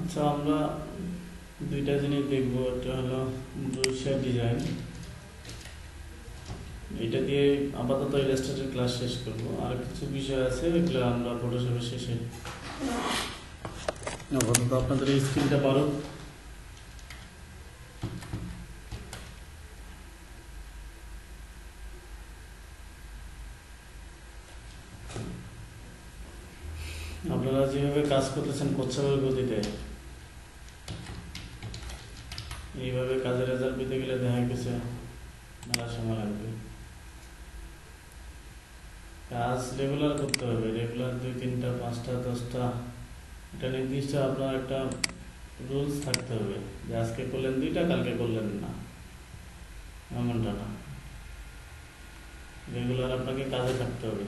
আচ্ছা, আমরা দুইটা জিনিস দেখবো। একটা হলো ব্রোশার ডিজাইন, এটা দিয়ে আপাতত ইলাস্ট্রেটর ক্লাস শেষ করবো। আর কিছু বিষয় আছে, এগুলো আমরা ফটোশপের শেষে আপাতত আপনাদের এই স্ক্রিনটা পারো। আপনারা যেভাবে কাজ করতেছেন কোচ্ছাবের গতিতে, এইভাবে কাজের রেজাল্ট পেতে গেলে দেখা গেছে মেলা সময় লাগবে। কাজ রেগুলার করতে হবে, রেগুলার 2-3টা 5টা 10টা, এটা নির্দিষ্ট আপনার একটা রুলস থাকতে হবে যে আজকে করলেন 2টা, কালকে করলেন না, এমনটা না। রেগুলার আপনাকে কাজে থাকতে হবে,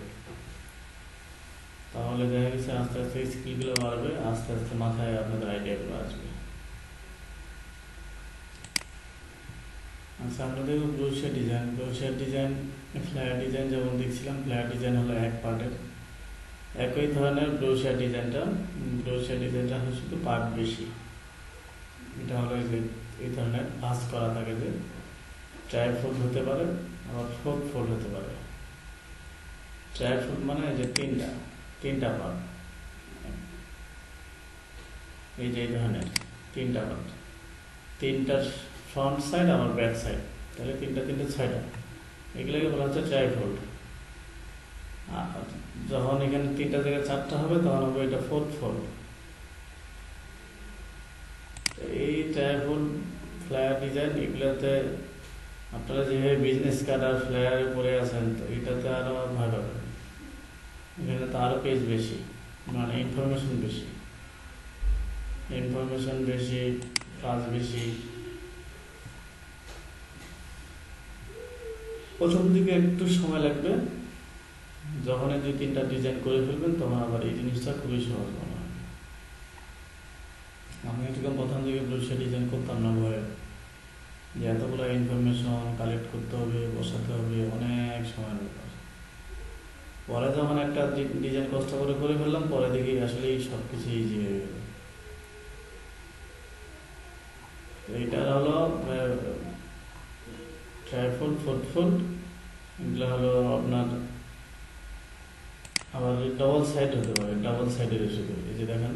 তাহলে দেখা গেছে আস্তে আস্তে স্কিলগুলো বাড়বে, আস্তে আস্তে মাথায় আপনাদের আইডিয়াগুলো আসবে। আচ্ছা, আমরা দেখব ব্রোশার ডিজাইন। ব্রোশার ডিজাইন, ফ্লায়ার ডিজাইন যেমন দেখছিলাম, ফ্লায়ার ডিজাইন হলো এক পার্টের। একই ধরনের ব্রোশার ডিজাইনটা হলো শুধু পার্ট বেশি। এটা হলো এই ধরনের ভাঁজ করা থাকে, যে ট্রাইফোল্ড হতে পারে, আবার ফোর ফোল্ড হতে পারে। ট্রাইফোল্ড মানে যে তিনটা পার্ট, এই যে এই ধরনের 3টা পার্ট, 3টার ফ্রন্ট সাইড আবার ব্যাক সাইড, তাহলে 3টা 6টা, এগুলোকে বলা হচ্ছে ট্রাইফোল্ড। যখন এখানে 3টা জায়গায় 4টা হবে, তখন হবে এটা ফোর্থ ফোল্ড। এই ট্রাইফোল্ড ফ্লায়ার ডিজাইন, এগুলোতে আপনারা যেভাবে বিজনেস কার্ড আর ফ্লায়ারে পরে আছেন, তো এটাতে আরও ভালো হবে। এখানে তো আরও পেজ বেশি, মানে ইনফরমেশন বেশি, কাজ বেশি। প্রথম দিকে একটু সময় লাগবে, যখন 2-3টা ডিজাইন করে ফেলবেন তখন আবার এই জিনিসটা খুবই সহজ মনে হয়। আমি এরকম প্রথম দিকে ব্রোশার ডিজাইন করতাম না, ভয়ে যে এতগুলো ইনফরমেশন কালেক্ট করতে হবে, বসাতে হবে, অনেক সময় ব্যাপার। পরে যখন একটা ডিজাইন কষ্ট করে ফেললাম, পরে দেখি আসলে সব কিছু ইজি হয়ে গেল। এইটা হলো ট্রাইফোল্ড, ফোর্থ ফোল্ড, এগুলো হলো আপনার। আবার ডবল সাইড হতে পারে, ডাবল সাইডের শুধু এই যে দেখেন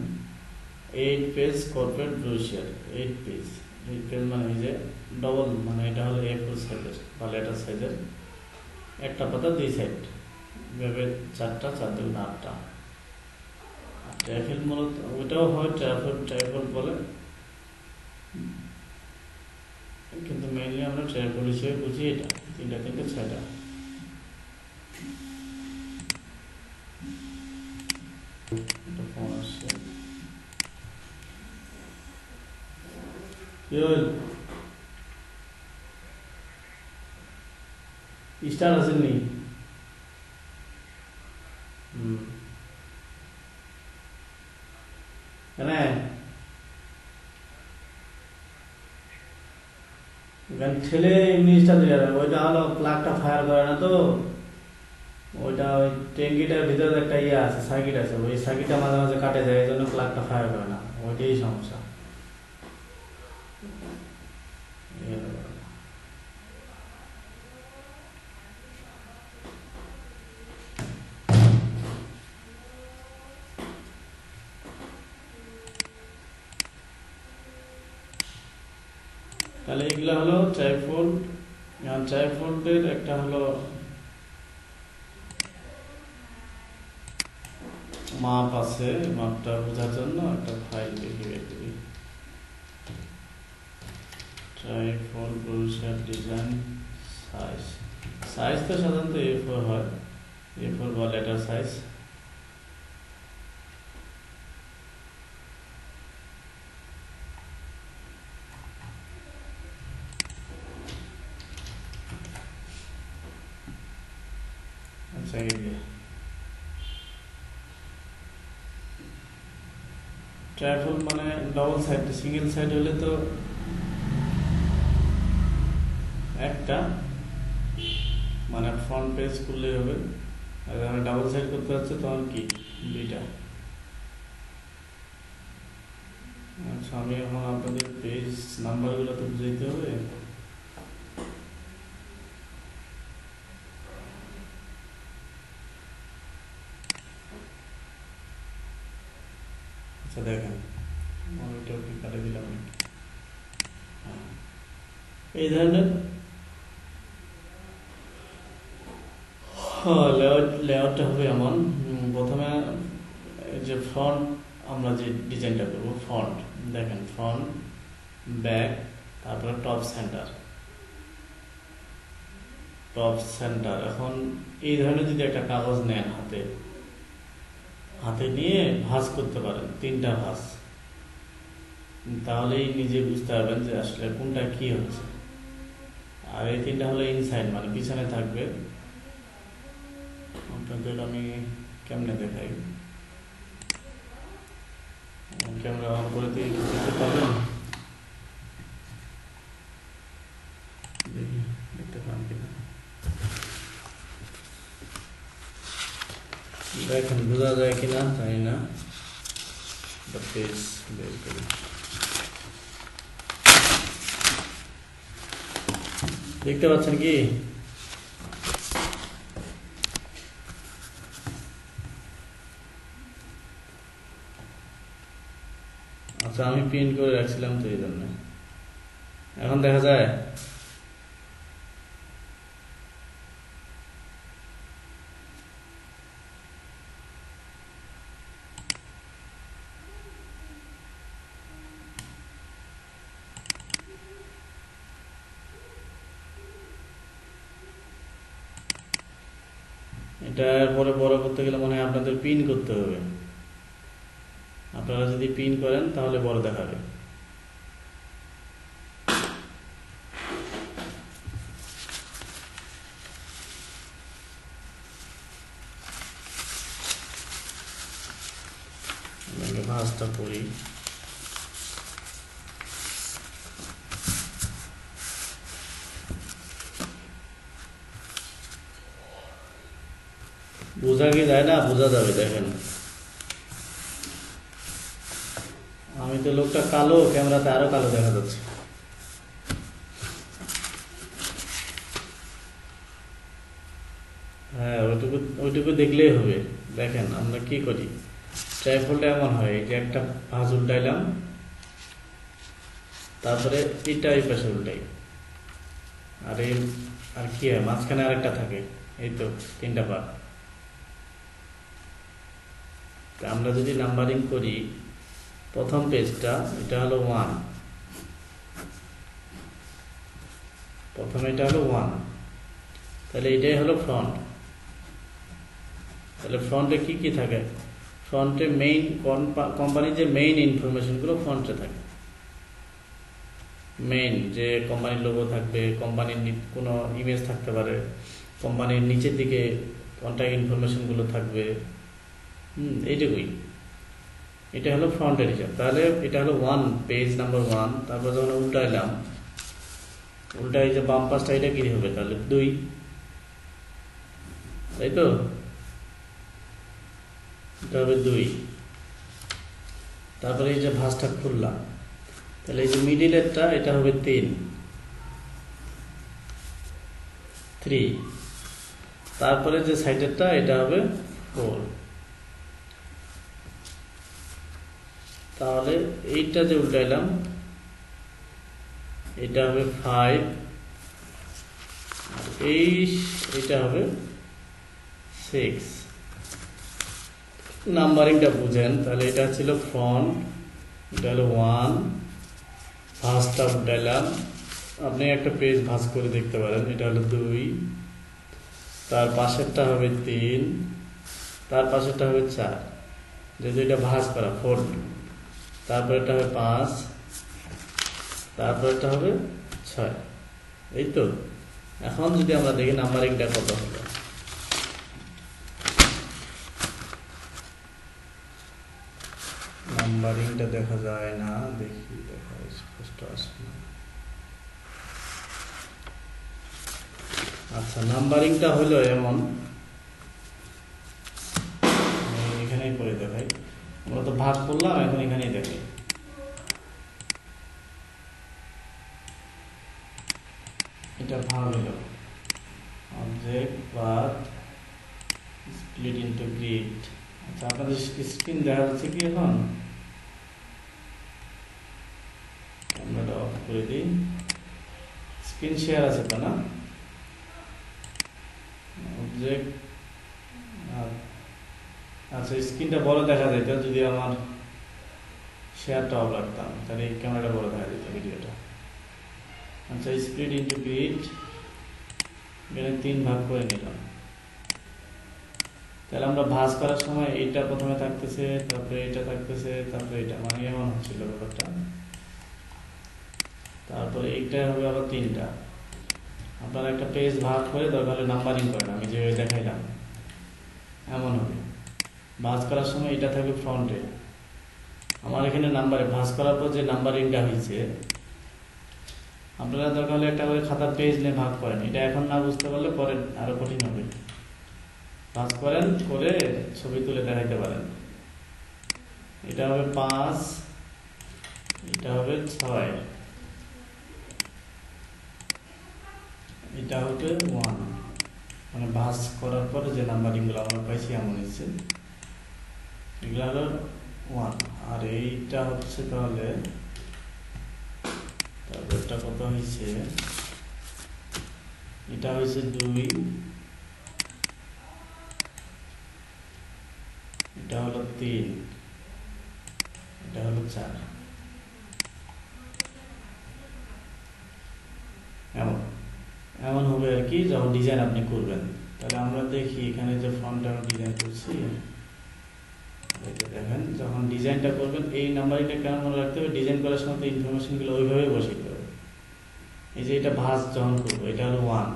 8 পেজ কর্পোরেট ব্রোশার, 8 পেজ মানে এই যে ডবল, মানে এটা হলো A4 সাইজের বা লেটার সাইজের, একটা পাতা 2 সাইড, এভাবে 4টা 4 2 8টা। ট্রাইফোল্ড মূলত ওইটাও হয়, ট্রাইফোল্ড বলে, কিন্তু মেইনলি আমরা ট্রাইফোল্ড হিসেবে বুঝি এটা 3টা 6টা। স্টার আসেননি? ঠেলে এমনি স্টার দিয়ে যাবে। ওইটা হলো প্লাগটা ফায়ার করে না, তো ওইটা ওই ট্যাঙ্কিটার ভিতরে একটা ইয়ে আছে, সার্কিট আছে, ওই সার্কিটটা মাঝে মাঝে কাটে যায়, এই জন্য প্লাগটা ফায়ার করে না, ওইটাই সমস্যা। তাহলে এগুলো হলো ট্রাইফোল্ড। ট্রাইফোল্ডের একটা হলো মাপ আছে, মাপটা বোঝার জন্য একটা ফাইল দেখি বের করি। ট্রাইফোল্ড ব্রোশার ডিজাইন সাইজ তো সাধারণত A4 হয়, A4 বা লেটার সাইজ। আচ্ছা, ট্রাইফোল্ড মানে ডবল সাইড, সিঙ্গেল সাইড হলে তো একটা, মানে ফ্রন্ট পেজ করলেই হবে। আর যখন ডাবল সাইড করতে হচ্ছে তখন কি 2টা, আচ্ছা, আমি এখন আপনাদের পেজ নাম্বারগুলো তো বুঝাইতে হবে। আচ্ছা দেখেন, ওইটাও কি কাটে দিলাম নাকি? এই ধরনের লেআউটটা হবে এমন। প্রথমে যে ফ্রন্ট, আমরা যে ডিজাইনটা করবো ফ্রন্ট, দেখেন ফ্রন্ট, ব্যাক, তারপরে টপ সেন্টার। এখন এই ধরনের যদি একটা কাগজ নেন হাতে নিয়ে ভাঁজ করতে পারেন, 3টা ভাঁজ, তাহলেই নিজে বুঝতে পারবেন যে আসলে কোনটা কি হচ্ছে। আর এই 3টা হলো ইনসাইড, মানে পিছনে থাকবে। আপনাদের আমি কেমনে দেখাই, ক্যামেরা অন করে দিতে পারবেন? দেখি দেখতে পান কিনা, দেখেন বোঝা যায় কিনা জানি না। পেজ বের করি, দেখতে পাচ্ছেন কি? আচ্ছা, আমি প্রিন্ট করে রাখছিলাম তো এই জন্য। এখন দেখা যায়? এটার পরে বড় করতে গেলে মনে হয় আপনাদের পিন করতে হবে। আপনারা যদি পিন করেন তাহলে বড় দেখাবে। ভাঁজটা করি, বোঝা কি যায় না? বোঝা যাবে, দেখেন আমি তো লোকটা কালো, ক্যামেরাতে আরো কালো দেখা যাচ্ছে। হ্যাঁ, ওইটুকু দেখলেই হবে। দেখেন আমরা কি করি, ট্রাইপডটা এমন হয় যে একটা ভাঁজ উল্টাইলাম, তারপরে এটা এই পাশে উল্টাই, আর কি হয় মাঝখানে আরেকটা থাকে। এই তো 3টা পার্ট। আমরা যদি নাম্বারিং করি, প্রথম পেজটা এটা হলো 1, প্রথমে এটা হলো 1, তাহলে এটাই হলো ফ্রন্ট। তাহলে ফ্রন্টে কি কি থাকে? ফ্রন্টে মেইন কোম্পানির যে মেইন ইনফরমেশনগুলো ফ্রন্টে থাকে। মেইন যে কোম্পানির লোগো থাকবে, কোম্পানির কোনো ইমেজ থাকতে পারে, কোম্পানির নিচের দিকে কন্ট্যাক্ট ইনফরমেশনগুলো থাকবে। এইটুকুই। এটা হলো ফ্রন্টের হিসাব। তাহলে এটা হলো 1, পেজ নাম্বার 1। তারপর যখন উল্টাই যে বাম পাশটা, এটা কি হবে? তাহলে 2, তাই তো? এটা হবে 2। তারপরে এই যে ভাঁজটা খুললাম, তাহলে এই যে মিডিলেরটা এটা হবে 3। তারপরে যে সাইডেরটা এটা হবে 4। তাহলে এইটা যে উল্টাইলাম এটা হবে 5, আর এইটা হবে 6। নাম্বারিংটা বুঝেন। তাহলে এটা ছিল ফ্রন্ট, এটা হলো 1, ভাঁজটা উল্টাইলাম। আপনি একটা পেজ ভাঁজ করে দেখতে পারেন। এটা হলো 2, তার পাশেরটা হবে 3, তার পাশেরটা হবে 4, যেহেতু এটা ভাঁজ করা 4। তারপর এটা হবে 5, তারপর এটা হবে 6। এই তো। এখন যদি আমরা দেখি নাম্বারিংটা কত হলো, নাম্বারিংটা দেখা যায় না, দেখি দেখা স্পষ্ট আসে না। আচ্ছা, নাম্বারিংটা হলো এমন, এখানেই করে দেখাই। আমরা তো ভাগ করলাম, এখন এখানেই দেখাই। ভাগ হলো object path split into grid. আচ্ছা, আপনাদের স্ক্রিন দেখা যাচ্ছে কি? এখন ক্যামেরাটা অফ করে দিই। স্ক্রিন শেয়ার আছে তো না? অবজেক্ট, আচ্ছা স্ক্রিনটা বড় দেখা যেত যদি আমার শেয়ারটা অফ রাখতাম, তাহলে এই ক্যামেরাটা বড় দেখা যেত ভিডিওটা। আচ্ছা, স্প্লিট ইনটু গ্রিড, এখানে 3 ভাগ করে নিলাম। তাহলে আমরা ভাঁজ করার সময় এইটা প্রথমে থাকতেছে, তারপরে এটা থাকতেছে, তারপরে এটা, মানে এমন হচ্ছিল ব্যাপারটা। তারপরে এইটা হবে আবার 3টা। আপনারা একটা পেজ ভাগ করে দরকার হলে নাম্বারিং করেন, আমি যে দেখাইলাম এমন হবে। ভাঁজ করার সময় এটা থাকবে ফ্রন্টে। আমার এখানে নাম্বারে ভাঁজ করার পর যে নাম্বারিংটা হয়েছে, আপনারা দরকার হলে একটা করে খাতার পেজ নিয়ে ভাগ করেন। এটা এখন না বুঝতে পারলে পরে আরো কঠিন হবে। ভাঁজ করেন, করে ছবি তুলে দেখাইতে পারেন। এটা হবে 5, এটা হবে 6, এটা হবে 1। মানে ভাঁজ করার পরে যে নাম্বারিংগুলো আমরা পাইছি এমন হচ্ছে, এগুলো হলো 1। আর এইটা হচ্ছে তাহলে, তারপর এটা কত হয়েছে? এটা হয়েছে 2, এটা হলো 3, এটা হলো 4। এমন এমন হবে আর কি যখন ডিজাইন আপনি করবেন। তাহলে আমরা দেখি এখানে যে ফর্মটা আমরা ডিজাইন করছি, এটা দেখেন যখন ডিজাইনটা করবেন এই নাম্বারিংটা কেন মনে রাখতে হবে? ডিজাইন করার সময় তো ইনফরমেশনগুলো ওইভাবে বসিয়ে হবে। এই যে এটা ভাঁজ যখন করবো, এটা হলো 1,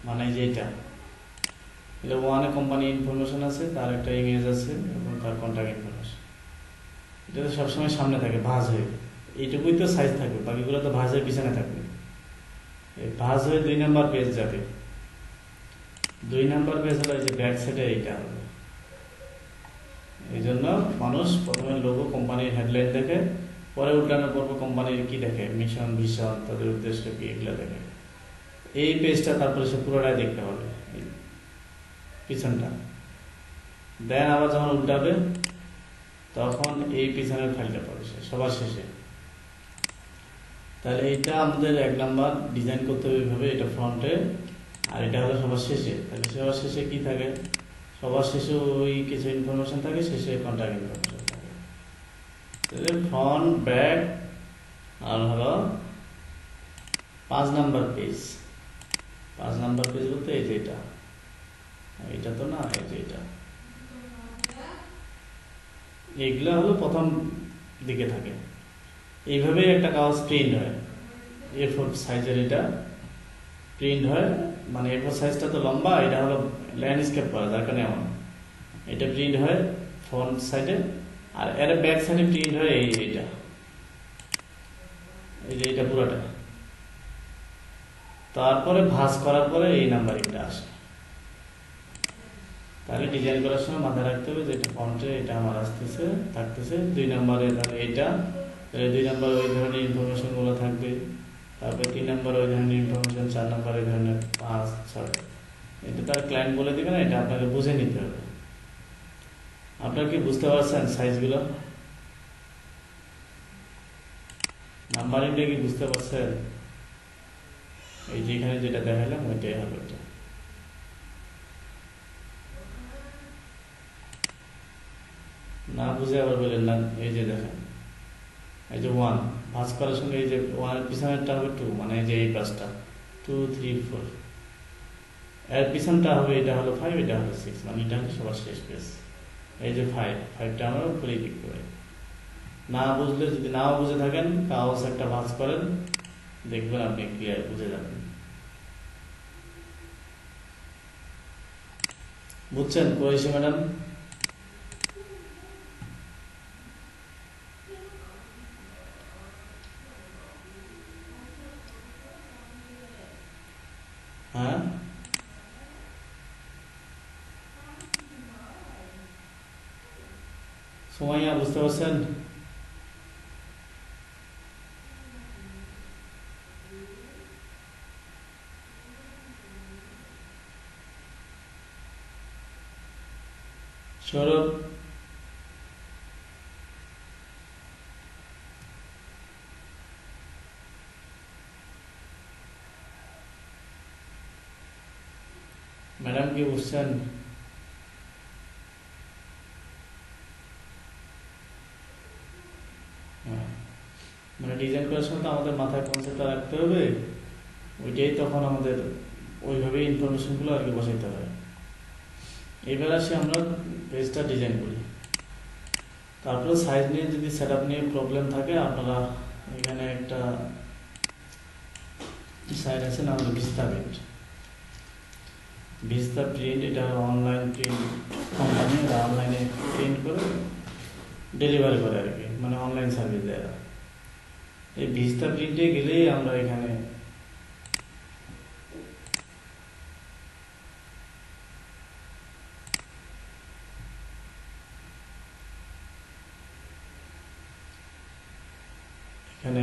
মানে যে এটা 1-এ কোম্পানি ইনফরমেশন আছে, তার একটা ইমেজ আছে এবং তার কন্ট্যাক্ট ইনফরমেশন। এটা তো সবসময় সামনে থাকে ভাঁজ হয়ে, এইটুকুই তো সাইজ থাকবে, বাকিগুলো তো ভাঁজ হয়ে পিছনে থাকবে। এই ভাঁজ হয়ে 2 নাম্বার পেজ যাবে। 2 নাম্বার পেজ হলো এই যে ব্যাক সাইডে এইটা হবে। এই জন্য মানুষ প্রথমে লোগো কোম্পানির হেডলাইন দেখে, পরে উল্টানোর পর কোম্পানির কি দেখে, মিশন, ভিশন, তাদের উদ্দেশ্য কি, এগুলো দেখে। এই পেজটা তারপরে সে পুরোটাই দেখতে হবে, পিছনটা। দেন আবার যখন উল্টাবে তখন এই পিছনের ফাইলটা পাবে সে সবার শেষে। তাহলে এইটা আমাদের 1 নাম্বার ডিজাইন করতে হবে এইভাবে, এটা ফ্রন্টে আর এটা হলো সবার শেষে। তাহলে সবার শেষে কি থাকে? সবার শেষে ওই কিছু ইনফরমেশন থাকে, শেষে কন্ট্যাক্ট ইনফরমেশন থাকে। তাহলে ফ্রন্ট, ব্যাক আর হলো 5 নাম্বার পেজ। 5 নাম্বার পেজ বলতে এই যে এটা, এটা তো না, এই যে এটা, এইগুলো হলো প্রথম দিকে থাকে। এইভাবেই একটা কাগজ প্রিন্ট হয়, A4 সাইজের এটা প্রিন্ট হয়। মানে A4 সাইজটা তো লম্বা, এটা হলো ল্যান্ডস্কেপ করা, যার কারণে এমন এটা প্রিন্ট হয় ফ্রন্ট সাইডে। আর এর ব্যাক সাইডে প্রিন্ট হয় এইটা, এই যে এটা পুরোটা। তারপরে ভাঁজ করার পরে এই নাম্বারিংটা আসে। তাহলে ডিজাইন করার সময় মাথায় রাখতে হবে যে এটা ফ্রন্টে এটা আমার আসতেছে, থাকতেছে 2 নাম্বারে, তাহলে এটা, তাহলে 2 নাম্বারে ওই ধরনের ইনফরমেশনগুলো থাকবে। তারপরে 3 নাম্বারে ওই ধরনের ইনফরমেশন, 4 নাম্বারে ওই ধরনের, 5, 6। এটা তার ক্লায়েন্ট বলে দিবে না, এটা আপনাকে বুঝে নিতে হবে। আপনারা কি বুঝতে পারছেন সাইজগুলো? নাম্বারিংটা কি বুঝতে পারছেন? এই যে এখানে যেটা দেখালাম ওইটাই হবে এটা। না বুঝে আবার বলেন না, এই যে দেখেন, এই যে 1 ভাঁজ করার সঙ্গে এই যে 1 এর পিছনেরটা হবে 2, মানে এই যে এই পাঁচটা 2, 3, 4, এর পিছনটা হবে, এটা হলো 5, এটা হলো 6, মানে এটা হলো সবার শেষ পেজ। এই যে 5টা আমরা উপরেই লিখতে পারি। না বুঝলে, যদি নাও বুঝে থাকেন, কাগজ একটা ভাঁজ করেন, দেখবেন আপনি ক্লিয়ার বুঝে যাবেন। বুঝছেন কোয়েশি ম্যাডাম? হ্যাঁ, সুমাইয়া বুঝতে পারছেন? সৌরভ ম্যাডাম কি বুঝছেন? মানে ডিজাইন করার সময় তো আমাদের মাথায় কনসেপ্টটা রাখতে হবে, ওইটাই তখন আমাদের ওইভাবে ইনফরমেশনগুলো আর কি বসাইতে হয়। এবার আসি আমরা পেজটা ডিজাইন করি, তারপরে সাইজ নিয়ে যদি সেট আপ নিয়ে প্রবলেম থাকে আপনারা এখানে একটা সাইট আছে না আমাদের ভিস্তা প্রিন্ট, এটা অনলাইন প্রিন্ট কোম্পানি, এরা অনলাইনে প্রিন্ট করে ডেলিভারি করে আর কি, মানে অনলাইন সার্ভিস দেয়। এই ভিস্তা প্রিন্টে গেলেই আমরা এখানে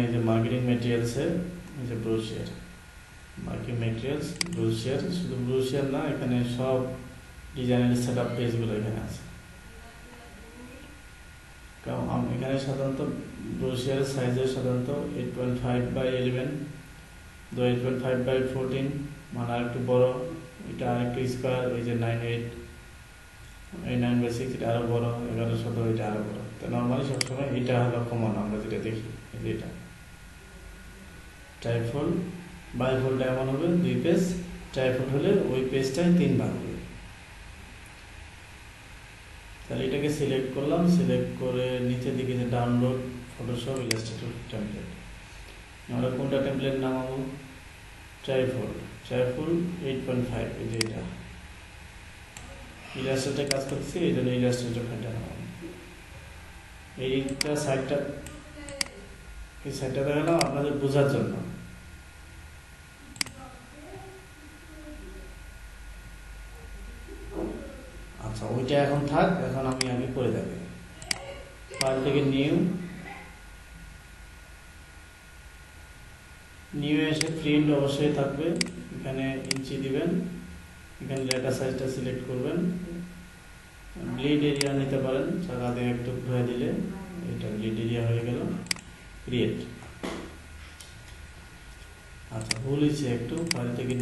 এই যে মার্কেটিং ম্যাটেরিয়ালসে এই যে ব্রোশিয়ার, মার্কেটিং ম্যাটেরিয়ালস ব্রোশিয়ার, শুধু ব্রোশিয়ার না, এখানে সব ডিজাইনের সেট আপ পেজগুলো এখানে আছে। কারণ এখানে সাধারণত ব্রোশিয়ারের সাইজের সাধারণত 8.5/11, 8.5/14, মানে আর একটু বড়, এটা আর একটু স্কোয়ার, ওই যে 9/8, এই 9/6 এটা আরো বড়, 11/17 এটা আরো বড়। তো নর্মালি সবসময় এটা হলো কমন, আমরা যেটা দেখি এটা ট্রাইফোল্ড, বাইফোল্ড এমন হবে 2 পেজ, ট্রাইফোল্ড হলে ওই পেজটাই 3 ভাগ হবে। তাহলে এটাকে সিলেক্ট করলাম, সিলেক্ট করে নিচের দিকে যে ডাউনলোড ফটোশপ ইলাস্ট্রেটর টেমপ্লেট, আমরা কোনটা টেমপ্লেট নামাবো? ট্রাইফোল্ড 8.5, এই যে এটা ইলাস্ট্রেটরে কাজ করছি, এই জন্য ইলাস্ট্রেটর ফাইলটা নামাবো। এইটা সাইটটা, এই সাইটটা দেখালাম আপনাদের বোঝার জন্য। আচ্ছা, ওইটা এখন থাক, এখন আমি আগে করে দেখাই। ফাইল থেকে নিউ এসে প্রিন্ট অবশ্যই থাকবে, এখানে ইঞ্চি দিবেন, এখানে লেটার সাইজটা সিলেক্ট করবেন, ব্লিড এরিয়া নিতে পারেন, চাকা দিয়ে একটু ঘুরে দিলে এটা ব্লিড এরিয়া হয়ে গেল। ক্রিয়েট, আচ্ছা ভুল হয়েছে একটু, ফাইল থেকে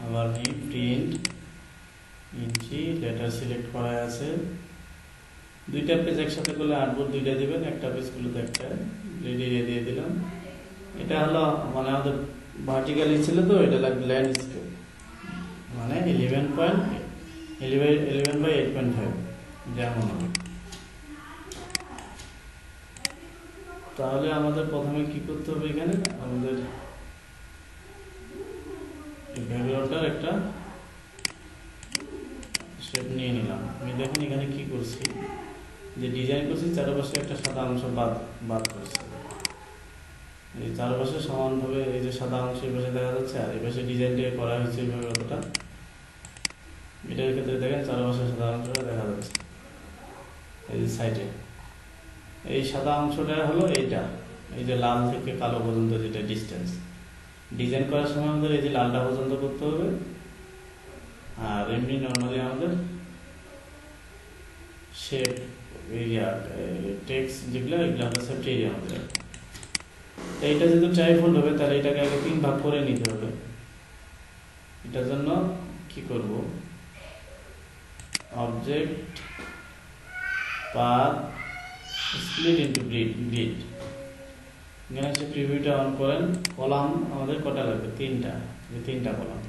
আবার প্রিন্ট ইঞ্চি, লেটার সিলেক্ট করা আছে। 2টা পেজ একসাথে করলে আর্টবোর্ড 2টা দিবেন, একটা পেজ গুলোতে একটা ব্লিড এরিয়া দিয়ে দিলাম। এটা হলো মানে আমাদের ভার্টিক্যালি ছিল তো, এটা লাগবে ল্যান্ডস্কেপ, মানে 11/8.5 যেমন হবে। তাহলে আমাদের প্রথমে কি করতে হবে, এখানে আমাদের ব্যাকগ্রাউন্ডটার একটা শেপ নিয়ে নিলাম। আমি দেখুন এখানে কি করছি, যে ডিজাইন করছি চারপাশে একটা সাদা অংশ বাদ করছি, এই চারপাশে সমানভাবে এই যে সাদা অংশ এই পাশে দেখা যাচ্ছে, আর এই পাশে ডিজাইনটা করা হয়েছে এইভাবে অতটা, এটার ক্ষেত্রে দেখেন চারপাশে সাদা অংশটা দেখা যাচ্ছে। এই যে সাইডে এই সাদা অংশটা হলো এইটা, এই যে লাল থেকে কালো পর্যন্ত যেটা ডিস্টেন্স, ডিজাইন করার সময় আমাদের এই যে লালটা পর্যন্ত করতে হবে। আর এমনি নর্মালি আমাদের শেপ এরিয়া টেক্সট যেগুলো, এগুলো আমরা সেফটি এরিয়া আমাদের। এইটা যেহেতু ট্রাইফোল্ড হবে, তাহলে এটাকে আগে 3 ভাগ করে নিতে হবে। এটার জন্য কি করব, object path split into grid, এখানে হচ্ছে প্রিভিউটা অন করেন। কলাম আমাদের কটা লাগবে? 3টা, এই 3টা কলাম,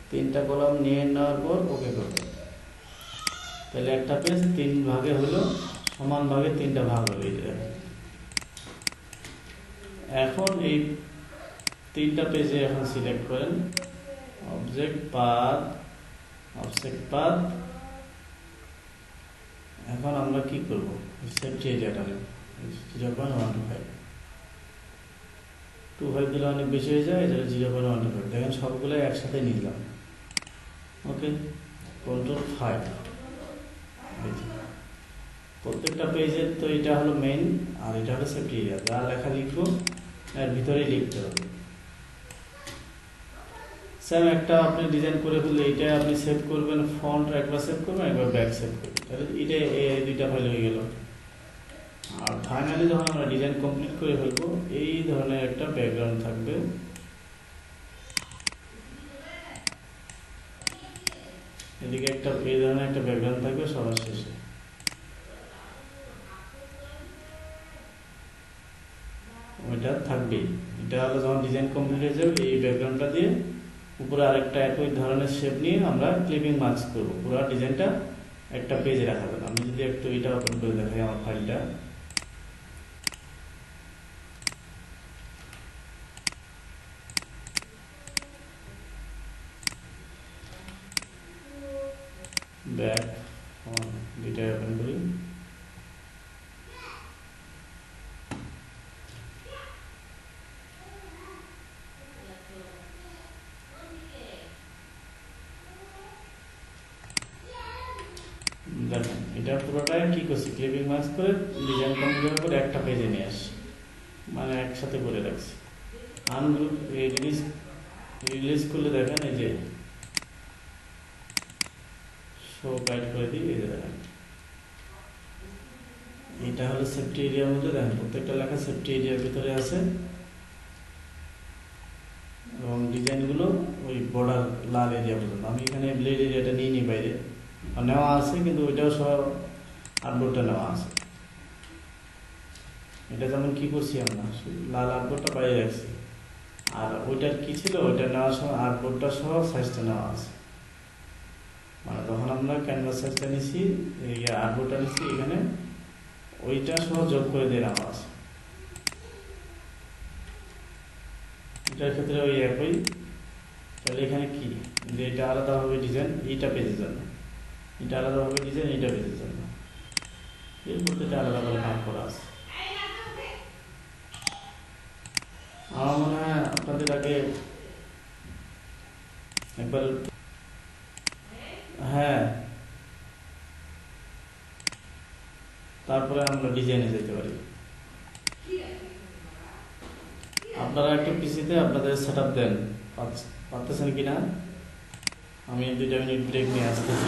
3টা কলাম নিয়ে নেওয়ার পর ওকে করবেন। তাহলে একটা পেজ 3 ভাগে হলো, সমান ভাগে 3টা ভাগ হলো। এখন এই 3টা পেজে এখন সিলেক্ট করেন অবজেক্ট পাথ, অফসেট পাথ। এখন আমরা কি করব, সেফটি এরিয়াটা নেব 0.125 দিলে অনেক বেশি হয়ে যায়, এটা 0.125। দেখেন সবগুলো একসাথে নিলাম, ওকে। Ctrl+5, প্রত্যেকটা পেজের তো এটা হলো মেইন, আর এটা হলো সেফটি এরিয়া। যা লেখা লিখবো এর ভিতরেই লিখতে হবে। স্যার একটা আপনি ডিজাইন করে ফেললে এটা আপনি সেভ করবেন, ফন্ট একবার সেভ করবেন, একবার ব্যাক সেভ করবেন, তাহলে এটা এই দুইটা ফাইল হয়ে গেল। আর ফাইনালি যখন আমরা ডিজাইন কমপ্লিট করে ফেলবো, এই ধরনের একটা ব্যাকগ্রাউন্ড থাকবে, এদিকে একটা এই ধরনের একটা ব্যাকগ্রাউন্ড থাকবে সবার শেষে। ওইটা থাকবেই। এটা হলো যখন ডিজাইন কমপ্লিট হয়ে যাবে, এই ব্যাকগ্রাউন্ডটা দিয়ে উপরে আরেকটা একই ধরনের শেপ নিয়ে আমরা ক্লিপিং মার্কস করবো, পুরো ডিজাইনটা একটা পেজে রাখা যাবে। আমি যদি একটু এটা ওপেন করে দেখাই আমার ফাইলটা, ব্যাক দুইটা ওপেন করি, দেখেন এটা পুরোটাই কি করছি, ক্লিপিং মার্কস করে ডিজাইন কমপ্লিট করে একটা পেজে নিয়ে আসি, মানে একসাথে করে রাখছি। আনগ্রুপ রিলিজ করলে দেখেন এই যে শো গাইড করে দিই, এই যে দেখেন এটা হলো সেফটি এরিয়ার মধ্যে, দেখেন প্রত্যেকটা লেখা সেফটি এরিয়ার ভিতরে আছে, এবং ডিজাইনগুলো ওই বর্ডার লাল এরিয়া পর্যন্ত। আমি এখানে ব্লেড এরিয়াটা নিয়ে নিই, বাইরে নেওয়া আছে কিন্তু ওইটাও সব আর্টবোর্ডটা নেওয়া আছে। এটা যেমন কি করছি আমরা, লাল আর্টবোর্ডটা বাইরে রাখছি, আর ওইটার কি ছিল ওইটা নেওয়ার সময় আর্টবোর্ডটা সহ সাইজটা নেওয়া আছে, মানে তখন আমরা ক্যানভাস সাইজটা নিছি, এই আর্টবোর্ডটা নিচ্ছি, এখানে ওইটা সহ যোগ করে দিয়ে নেওয়া আছে। এটার ক্ষেত্রে ওই একই। তাহলে এখানে কি যে এটা আলাদাভাবে ডিজাইন এইটা পেজের জন্য, এটা আলাদাভাবে ডিজাইন এইটা পেজের জন্য, এই প্রত্যেকটা আলাদা করে ভাগ করা আছে। আমার মনে হয় আপনাদের আগে একবার, হ্যাঁ, তারপরে আমরা ডিজাইনে যেতে পারি। আপনারা একটু পিসিতে আপনাদের সেট আপ দেন, পারতেছেন কিনা। আমি 2 মিনিট ব্রেক নিয়ে আসতেছি।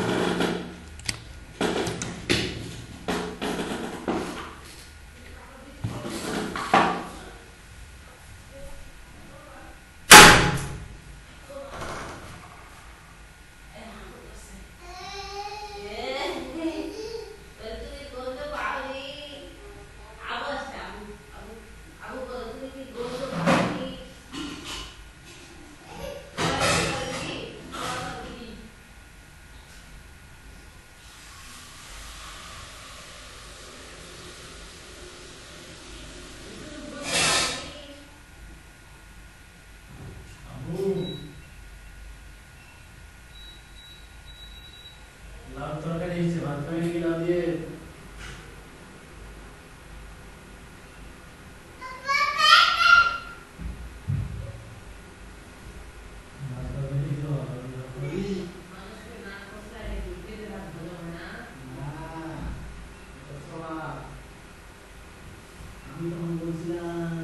লাউ তরকারি হয়েছে, ভাত খাবেন নাকি লাউ দিয়ে? আমি তখন বলছিলাম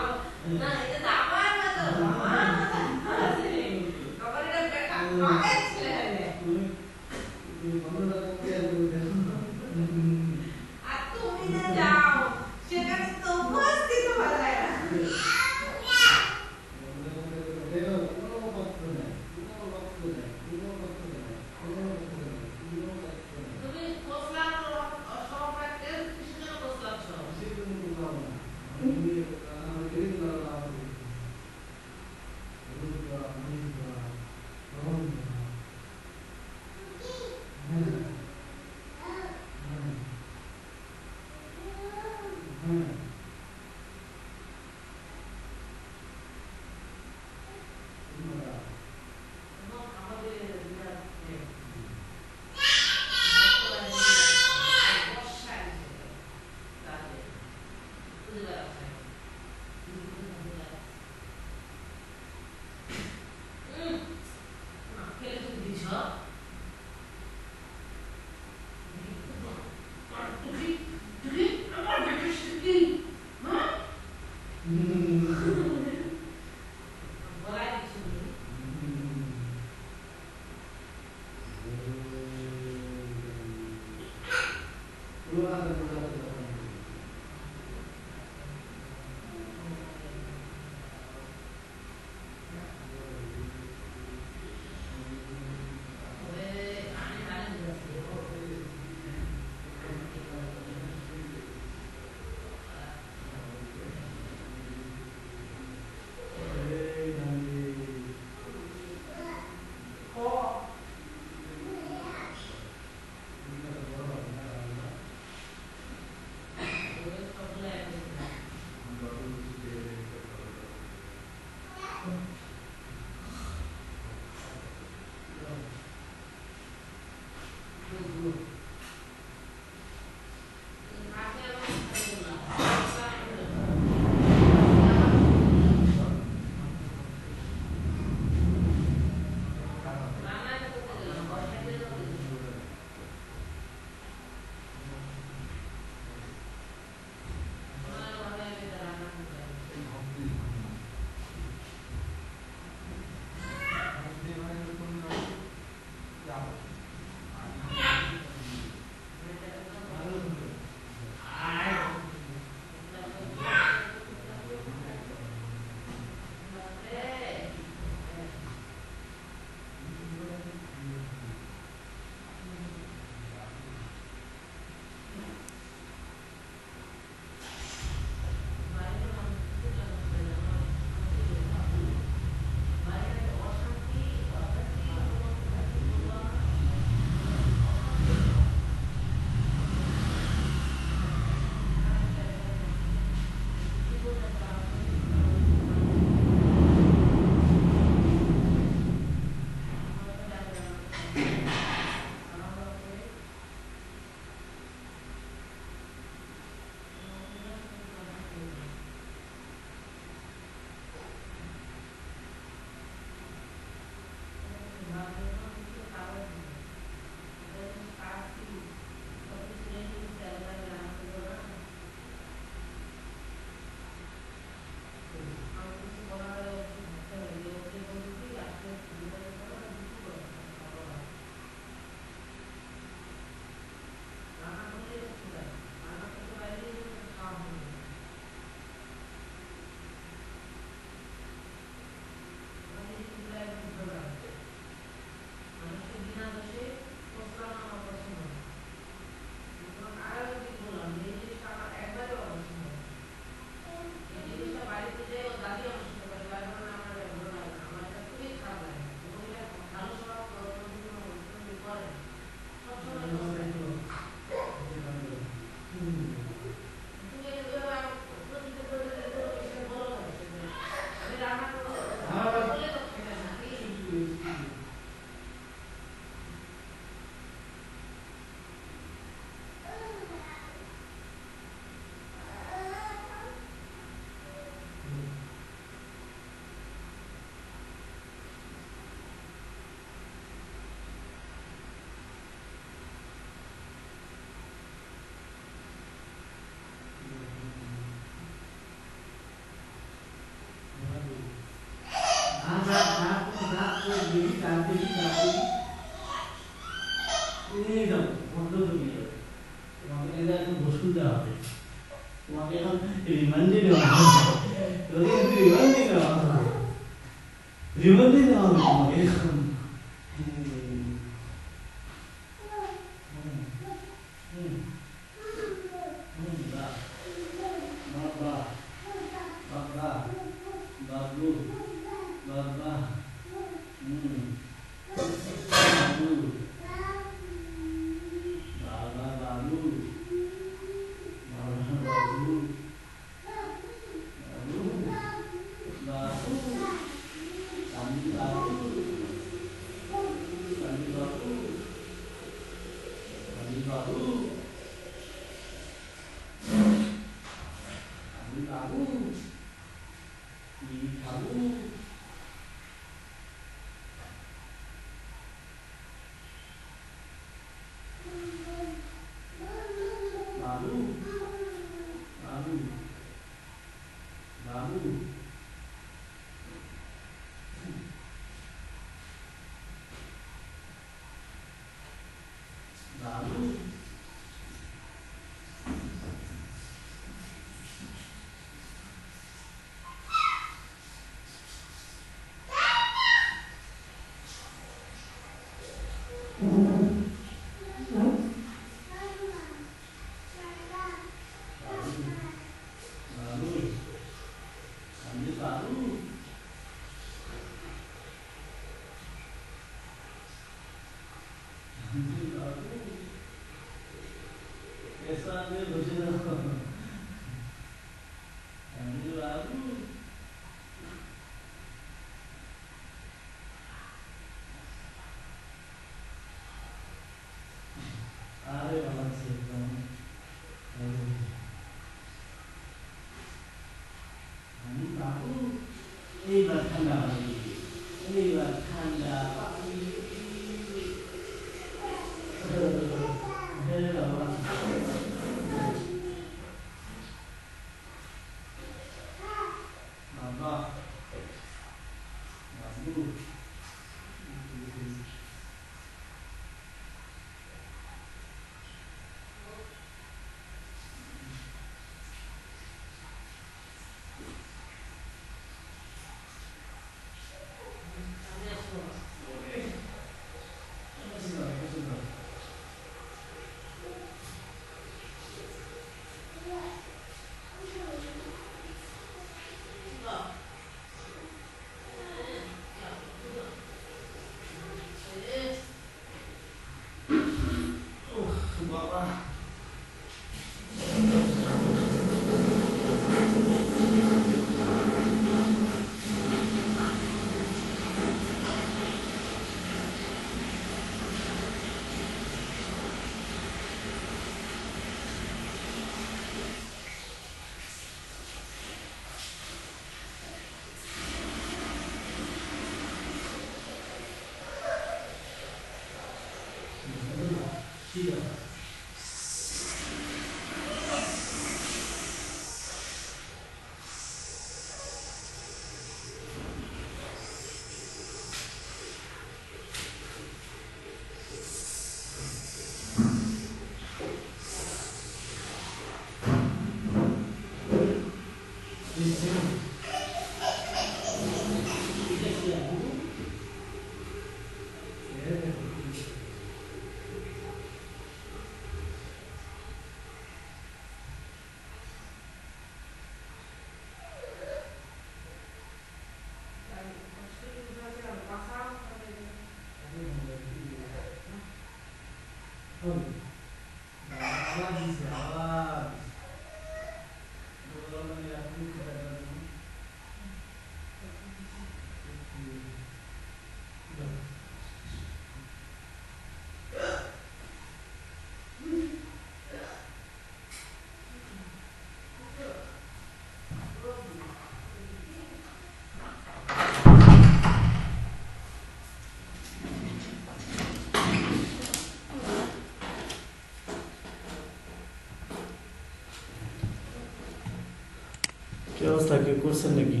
কি অবস্থা, কেউ করছেন নাকি?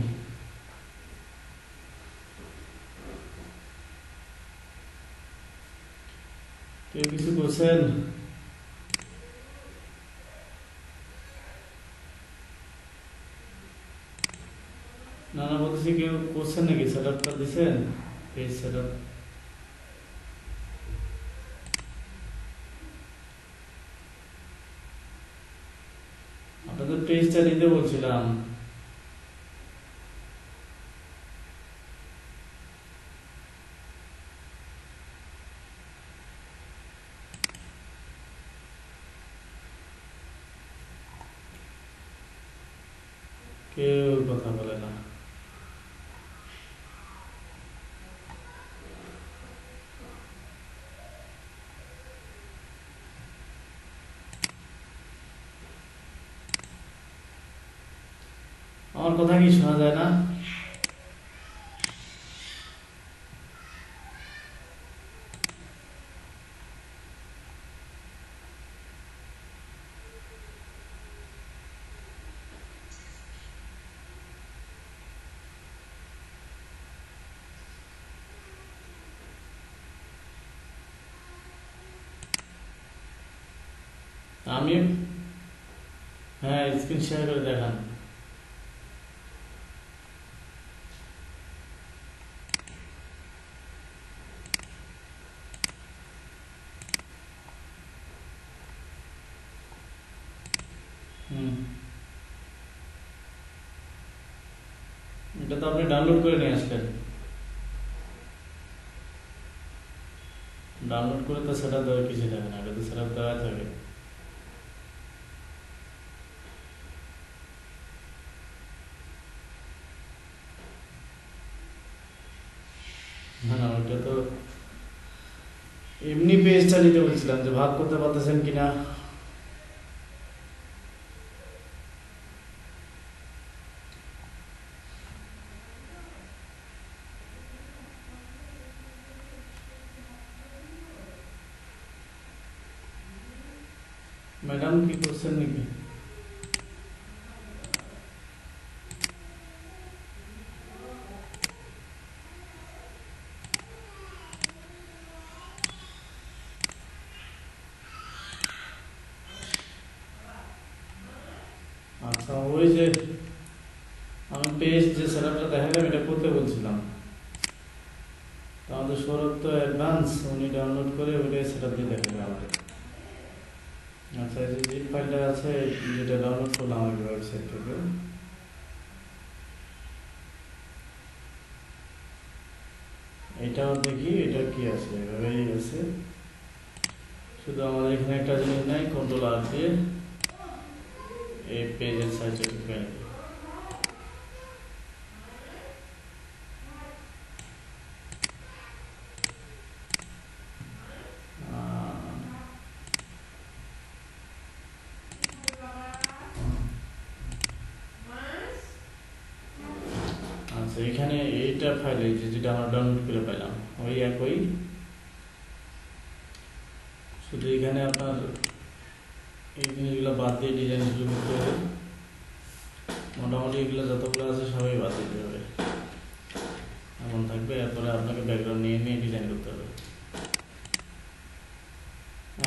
কেউ কিছু করছেন? নানা বলতেছি, কেউ করছেন নাকি? সেট আপটা দিচ্ছেন? পেজ সেট আপ আপনাদের পেজটা দিতে বলছিলাম। কেউ কথা বলে না। আমার কথা কি শোনা যায় না? আমি হ্যাঁ, স্ক্রিন শেয়ার করে দেখান। এটা তো আপনি ডাউনলোড করে নিয়ে আসলেন। ডাউনলোড করে তো সেটা দেওয়ার কিছু থাকে না, এটা তো সেটা দেওয়া থাকে। না না, ওইটা তো এমনি পেজটা নিতে বলছিলাম যে ভাগ করতে পারতেছেন কিনা। ম্যাডাম কি করছেন নাকি? আচ্ছা, ওই যে আমি পেজ যে সেটআপটা দেখালাম এটা করতে বলছিলাম, তো আমাদের সৌরভ তো অ্যাডভান্স, উনি ডাউনলোড করে ওইটাই সেটআপ দিয়ে দেখাবে আমাদের। আচ্ছা, এই যে জিপ ফাইলটা আছে যেটা ডাউনলোড করলাম আমাদের ওয়েবসাইট থেকে, এটাও দেখি এটা কি আছে, এভাবেই আছে। শুধু আমাদের এখানে একটা জিনিস নাই, কন্ট্রোল আর দিয়ে এই পেজের সাইজটা ঠিক করে নিই। আচ্ছা, এখানে এইটা ফাইলে যেটা আমরা ডাউনলোড করে পেলাম ওই একই, শুধু এখানে আপনার এই জিনিসগুলো বাদ দিয়ে ডিজাইনগুলো করতে হবে। মোটামুটি এগুলো যতগুলো আছে সবই বাদ দিতে হবে, এমন থাকবে। এরপরে আপনাকে ব্যাকগ্রাউন্ড নিয়ে নিয়ে ডিজাইন করতে হবে।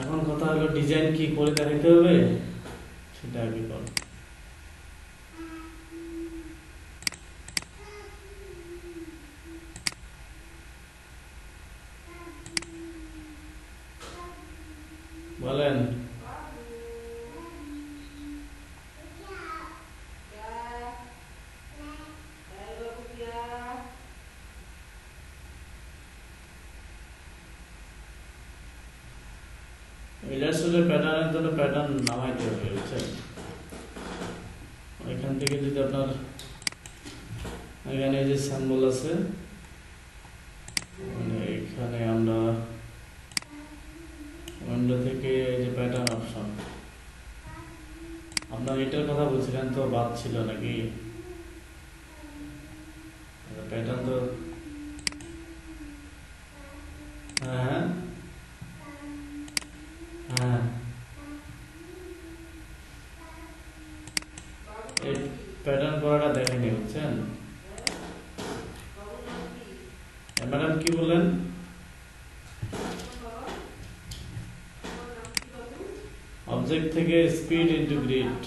এখন কথা হলো ডিজাইন কি করে দেখাতে হবে সেটা আগে কর। বলেন। ইলাস্ট্রেটর প্যাটার্নের জন্য প্যাটার্ন নামাইতে হবে, বুঝছেন? এখান থেকে যদি আপনার এখানে যে সিম্বল আছে, মানে এখানে আমরা উইন্ডো থেকে এই যে প্যাটার্ন অপশন, আপনার এটার কথা বলছিলেন তো, বাদ ছিল নাকি? প্যাটার্ন তো হ্যাঁ হ্যাঁ, এই প্যাটার্ন করাটা দেখেনি, বুঝছেন? ম্যাডাম কি বললেন? অবজেক্ট থেকে স্পিড ইনটু গ্রিড,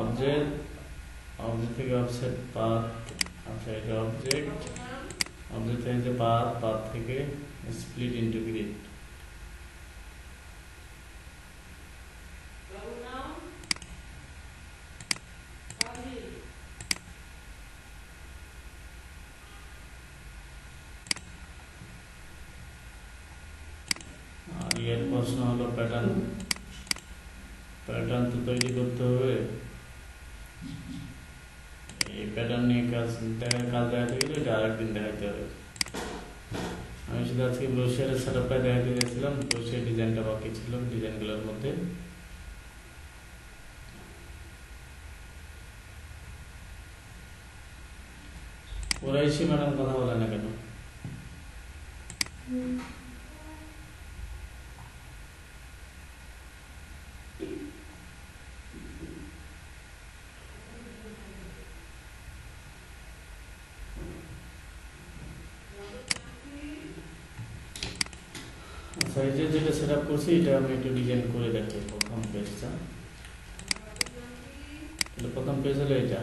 অবজেক্ট থেকে অফসেট পাথ। আচ্ছা, এটা অবজেক্ট থেকে যে পাথ থেকে স্প্লিট ইনটু গ্রিড। আর এর প্রশ্ন হলো প্যাটার্ন তো তৈরি করতে হবে। এই প্যাটার্ন নিয়ে কাজ দেখাতে গেলে এটা আরেকদিন দেখাতে হবে। আমি শুধু আজকে ব্রোশিয়ারের সেটআপটা দেখাতে গেছিলাম, ব্রোশিয়ার ডিজাইনটা বাকি ছিল ডিজাইনগুলোর মধ্যে। ওরাইশি ম্যাডাম কথা বলে না কেন? আচ্ছা, এই যে যেটা সেট আপ করছি এটা আমি একটু ডিজাইন করে দেখাই। প্রথম পেজটা, প্রথম পেজ হলো এটা।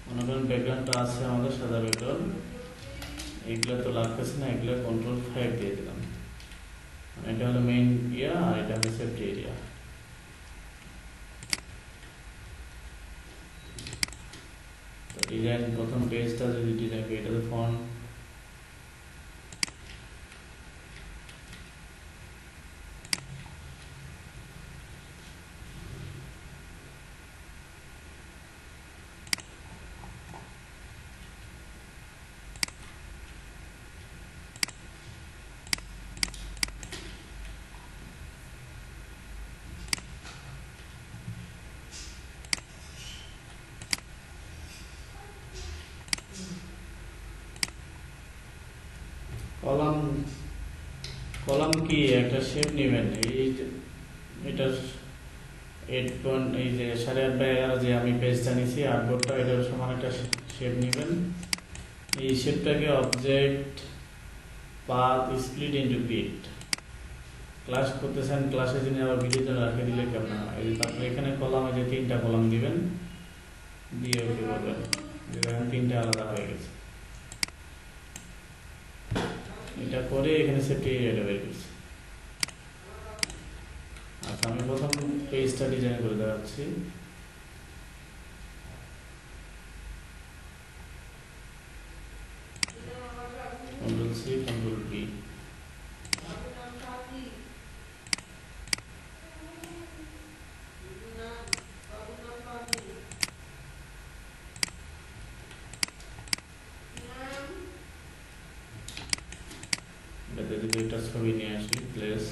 মনে করেন ব্যাকগ্রাউন্ডটা আছে আমাদের সাদা ব্যাকগ্রাউন্ড, এগুলো তো লাগতেছে না, এগুলো Ctrl+5 দিয়ে দিলাম। এটা হলো মেইন এরিয়া আর এটা হলো সেফটি এরিয়া। তো ডিজাইন প্রথম পেজটা যদি ডিজাইন করি, এটা তো ফন্ট কলাম কলাম কি একটা শেপ নেবেন, এটা 8 এই যে 8.5/11 যে আমি পেজটা নিয়েছি আর্টবোর্ডটা, এটার সমান একটা শেপ নেবেন। এই শেপটাকে object path split into grid, class করতেছেন ক্লাসে যিনি আবার ভিডিওতে রাখে দিলে কেমন হয়। এই তারপরে এখানে কলামে যে 3টা কলাম দিবেন, দিয়ে ওকে বলবেন যে দেখেন 3টা আলাদা হয়ে গেছে। এটা করে এখানে সেফটি এরিয়াটা বের করছি। আচ্ছা, আমি প্রথম পেজটা ডিজাইন করে দেখাচ্ছি। Ctrl+C, Ctrl+V, এটাতে যদি একটা ছবি নিয়ে আসি, প্লেস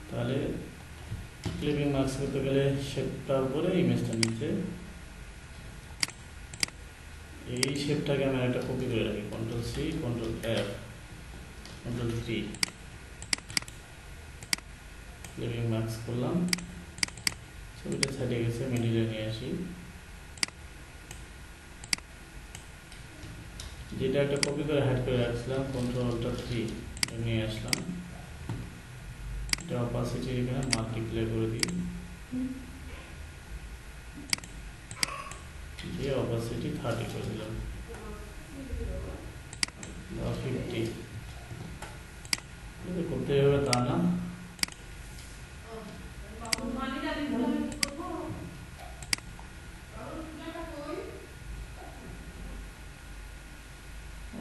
তাহলে ক্লিপিং মার্কস করতে গেলে শেপটার উপরে ইমেজটা নিচে, এই শেপটাকে আমি একটা কপি করে রাখি। Ctrl+C, Ctrl+F, Ctrl+3, clipping marks করলাম, ছবিটা সাইডে গেছে, মিডিলে নিয়ে আসি। যেটা একটা কপি করে হাইড করে রাখছিলাম, Ctrl+3 নিয়ে আসলাম। এটা অপাসিটি এখানে মাল্টিপ্লাই করে দিই, দিয়ে অপাসিটি 30 করে দিলাম, 50। করতে হবে তা না,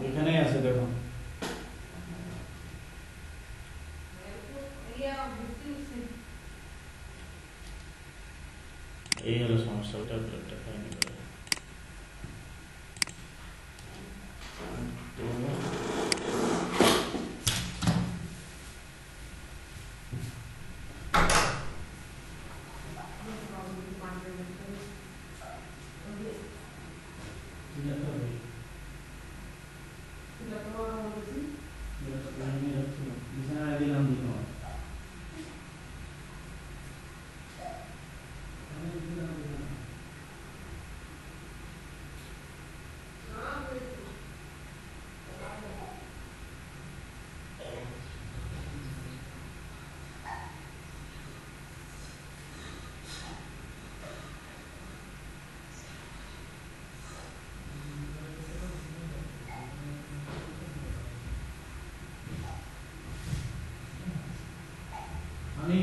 ওইখানেই আছে দেখো। এই হলো সমস্যা, ওটা একটা ফাইন করে। আমি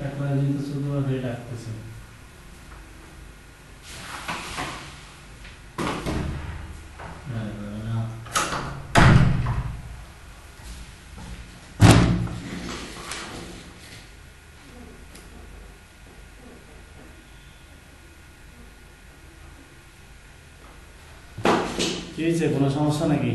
একবার যেহেতু 14 বার হয়ে ডাকতেছে। কি হয়েছে, কোনো সমস্যা নাকি?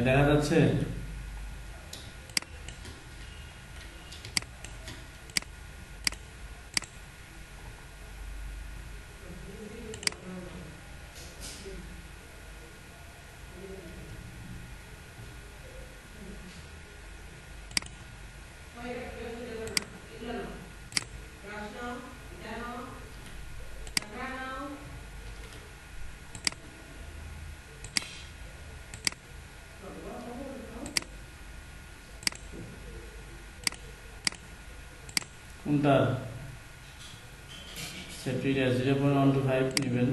দেখা যাচ্ছে? কোনটা? সেপ্টিরিয়া 0.125 নেবেন।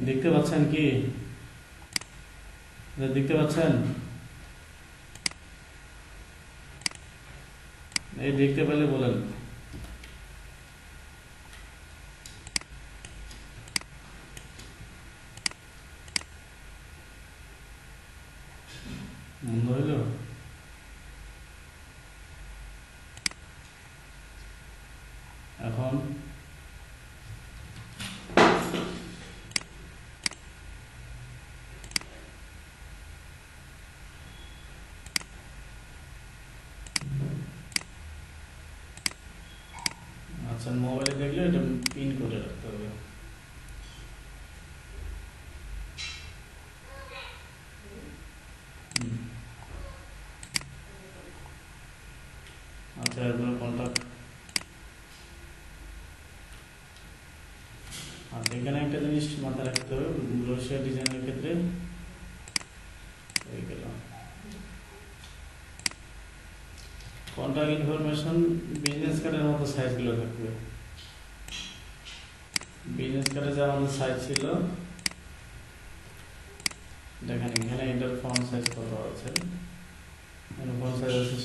দেখতে পাচ্ছেন কি? দেখতে পাচ্ছেন? এই দেখতে পেলে বলেন। বন্ধ হইল? এখন আচ্ছা, মোবাইলে দেখলে এটা পিন করে রাখতে হবে। আচ্ছা, এরপরে কন্ট্যাক্ট। আচ্ছা, এখানে একটা জিনিস মাথায় রাখতে হবে, ব্রোশার ডিজাইনের ক্ষেত্রে হয়ে গেল কন্ট্যাক্ট ইনফরমেশন বিজনেস কার্ডের মতো সাইজগুলো থাকবে। বিজনেস কার্ডে যে আমাদের সাইজ ছিল, দেখেন এখানে এটার ফন্ট সাইজ কত আছে। ফন্ট সাইজ আছে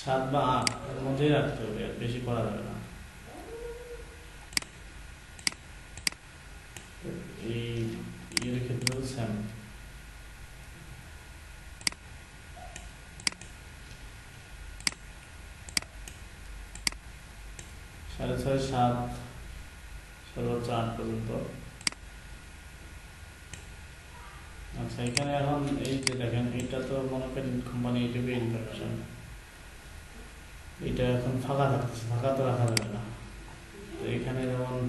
7 বা 8, এর মধ্যেই রাখতে হবে, আর বেশি করা যাবে না। এই এর ক্ষেত্রেও সেম। সাড়ে 6, 7, সর্বোচ্চ 8 পর্যন্ত। আচ্ছা, এখানে এখন এই যে দেখেন, এটা তো মনে করেন কোম্পানি এইটুকু ইনফরমেশন, এটা এখন ফাঁকা থাকতেছে, ফাঁকা তো রাখা যাবে না। তো এখানে যেমন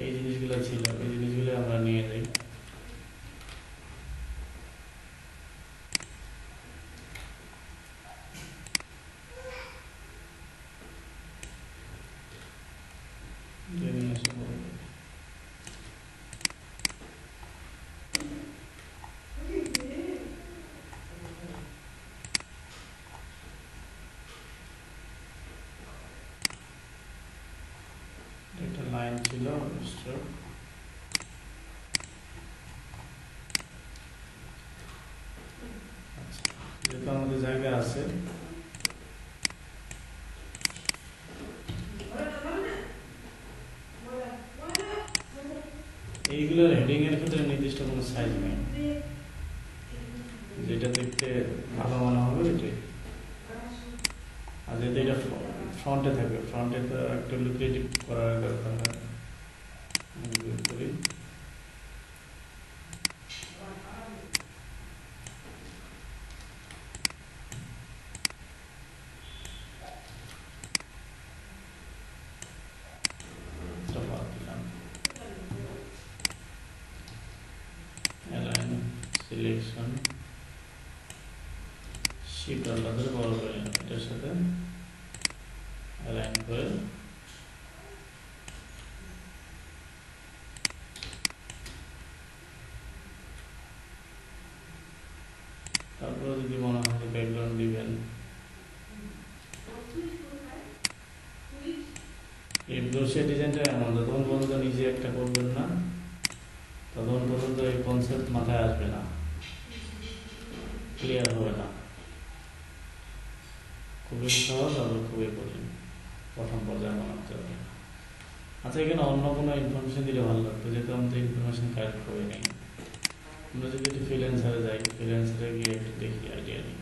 এই জিনিসগুলো ছিল, এই জিনিসগুলো আমরা নিয়ে যাই। একটা লাইন ছিল, যেহেতু আমাদের জায়গা আছে, পার্টিকুলার হেডিং এর ক্ষেত্রে নির্দিষ্ট কোনো সাইজ নেই, যেটা দেখতে ভালো মনে হবে এটাই। আর যদি এটা ফ্রন্টে থাকে, ফ্রন্টে তো একটু লুক্রেটিভ করার দরকার হয়। করি সিলেকশন শিফট আলাদা ধরে বড় করে নিলাম, এটার সাথে অ্যালাইন করে তারপরে যদি মনে হয় যে ব্যাকগ্রাউন্ড দিবেন, এই ব্রোশিয়ার ডিজাইনটা এমন যতক্ষণ পর্যন্ত নিজে একটা করবেন না ততক্ষণ পর্যন্ত এই কনসেপ্ট মাথায় আসবে না, ক্লিয়ার হবে না। খুবই সহজ আর খুবই কঠিন, প্রথম পর্যায়ে মনে হতে হবে। আচ্ছা, এখানে অন্য কোনো ইনফরমেশন দিলে ভালো লাগতো, যেহেতু আমি তো ইনফরমেশন কালেক্ট করে নেই। আমরা যদি একটু ফ্রিল্যান্সারে যাই, ফ্রিল্যান্সারে গিয়ে একটু দেখি, আইডিয়া নিই।